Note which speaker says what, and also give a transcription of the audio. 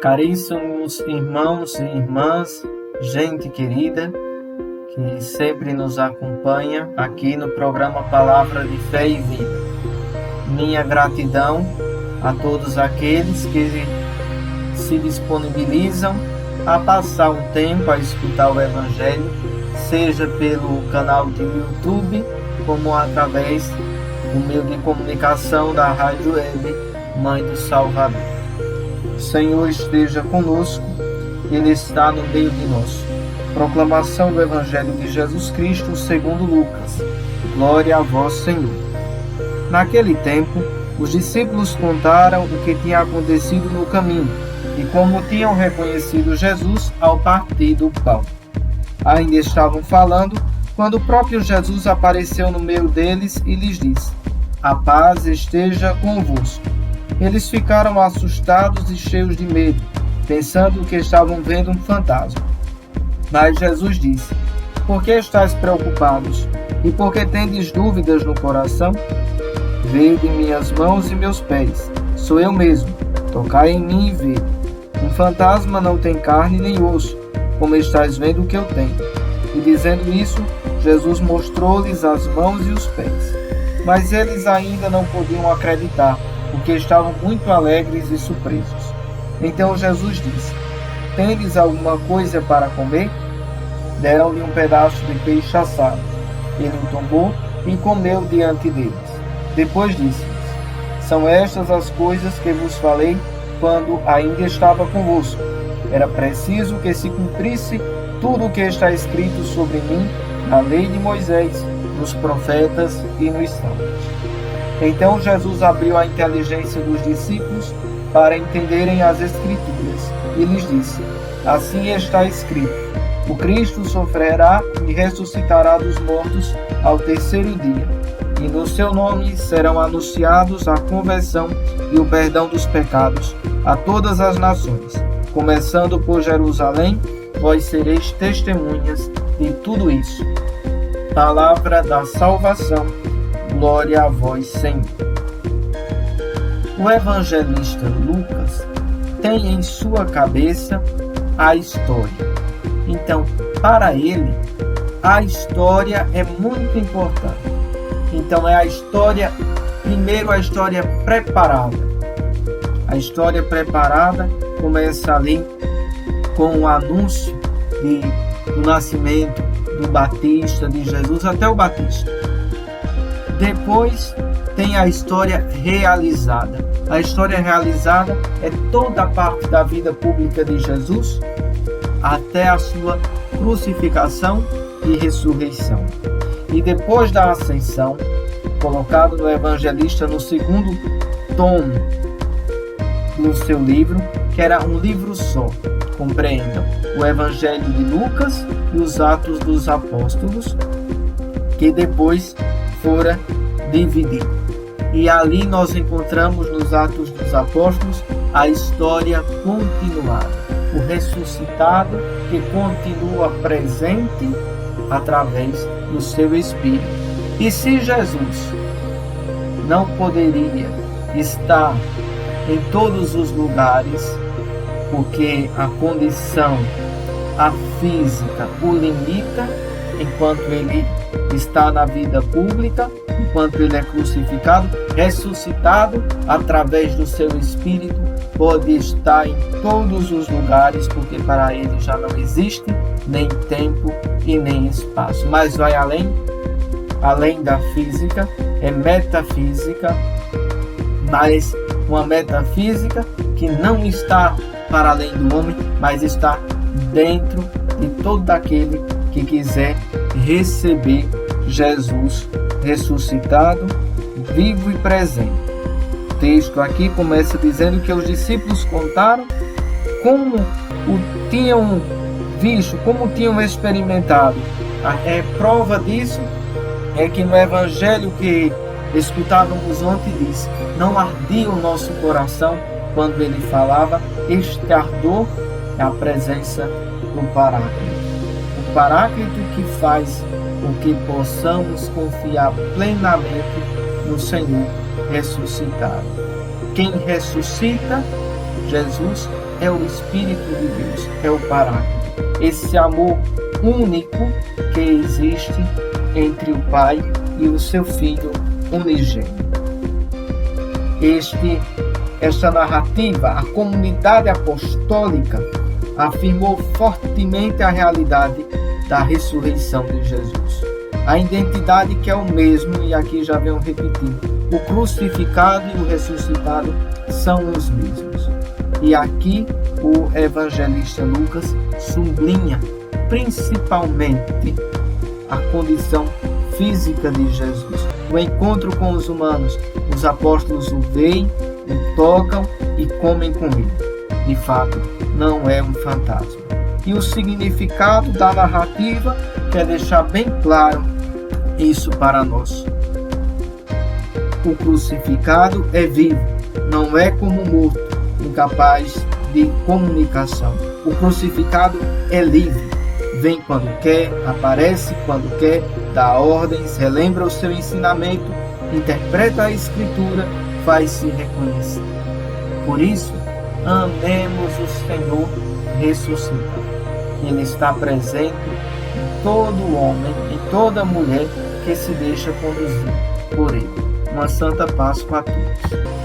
Speaker 1: Caríssimos irmãos e irmãs, gente querida, que sempre nos acompanha aqui no programa Palavra de Fé e Vida. Minha gratidão a todos aqueles que se disponibilizam a passar um tempo a escutar o Evangelho, seja pelo canal de YouTube, como através do meio de comunicação da Rádio Web Mãe do Salvador. O Senhor esteja conosco, Ele está no meio de nós. Proclamação do Evangelho de Jesus Cristo segundo Lucas. Glória a vós, Senhor. Naquele tempo, os discípulos contaram o que tinha acontecido no caminho e como tinham reconhecido Jesus ao partir do pão. Ainda estavam falando quando o próprio Jesus apareceu no meio deles e lhes disse: "A paz esteja convosco." Eles ficaram assustados e cheios de medo, pensando que estavam vendo um fantasma. Mas Jesus disse: "Por que estáis preocupados? E por que tendes dúvidas no coração? Vede minhas mãos e meus pés. Sou eu mesmo. Tocai em mim e vede. Um fantasma não tem carne nem osso, como estáis vendo que eu tenho." E dizendo isso, Jesus mostrou-lhes as mãos e os pés. Mas eles ainda não podiam acreditar, porque estavam muito alegres e surpresos. Então Jesus disse: "Tendes alguma coisa para comer?" Deram-lhe um pedaço de peixe assado. Ele o tomou e comeu diante deles. Depois disse-lhes: "São estas as coisas que vos falei quando ainda estava convosco. Era preciso que se cumprisse tudo o que está escrito sobre mim na lei de Moisés, nos profetas e nos salmos." Então Jesus abriu a inteligência dos discípulos para entenderem as Escrituras e lhes disse: "Assim está escrito: o Cristo sofrerá e ressuscitará dos mortos ao terceiro dia, e no seu nome serão anunciados a conversão e o perdão dos pecados a todas as nações, começando por Jerusalém. Vós sereis testemunhas de tudo isso." Palavra da salvação. Glória a vós, Senhor. O evangelista Lucas tem em sua cabeça a história. Então, para ele, a história é muito importante. Então, é a história, primeiro a história preparada. A história preparada começa ali com o anúncio do nascimento do Batista, de Jesus até o Batista. Depois tem a história realizada. A história realizada é toda a parte da vida pública de Jesus até a sua crucificação e ressurreição. E depois da ascensão, colocado no evangelista no segundo tomo do seu livro, que era um livro só, compreendam, o Evangelho de Lucas e os Atos dos Apóstolos, que depois fora dividido. E ali nós encontramos nos Atos dos Apóstolos a história continuada, o ressuscitado que continua presente através do seu Espírito. E se Jesus não poderia estar em todos os lugares, porque a condição, a física o limita, enquanto ele está na vida pública, enquanto ele é crucificado, ressuscitado através do seu Espírito, pode estar em todos os lugares, porque para ele já não existe nem tempo e nem espaço. Mas vai além da física, é metafísica, mas uma metafísica que não está para além do homem, mas está dentro de todo aquele que quiser receber Jesus ressuscitado, vivo e presente. O texto aqui começa dizendo que os discípulos contaram como o tinham visto, como tinham experimentado. A prova disso é que no evangelho que escutávamos ontem diz: "Não ardia o nosso coração quando ele falava." Este ardor é a presença do Paráclito. O Paráclito que faz com que possamos confiar plenamente no Senhor ressuscitado. Quem ressuscita? Jesus é o Espírito de Deus, é o Paráclito. Esse amor único que existe entre o Pai e o seu Filho unigênito. Esta narrativa, a comunidade apostólica afirmou fortemente a realidade da ressurreição de Jesus. A identidade que é o mesmo, e aqui já venho repetindo, o crucificado e o ressuscitado são os mesmos. E aqui o evangelista Lucas sublinha principalmente a condição física de Jesus. O encontro com os humanos, os apóstolos o veem, o tocam e comem com ele. De fato, não é um fantasma. E o significado da narrativa quer deixar bem claro isso para nós. O crucificado é vivo, não é como morto, incapaz de comunicação. O crucificado é livre, vem quando quer, aparece quando quer, dá ordens, relembra o seu ensinamento, interpreta a Escritura, faz-se reconhecer. Por isso, amemos o Senhor ressuscitado. Ele está presente em todo homem, em toda mulher que se deixa conduzir por Ele. Uma Santa Páscoa a todos.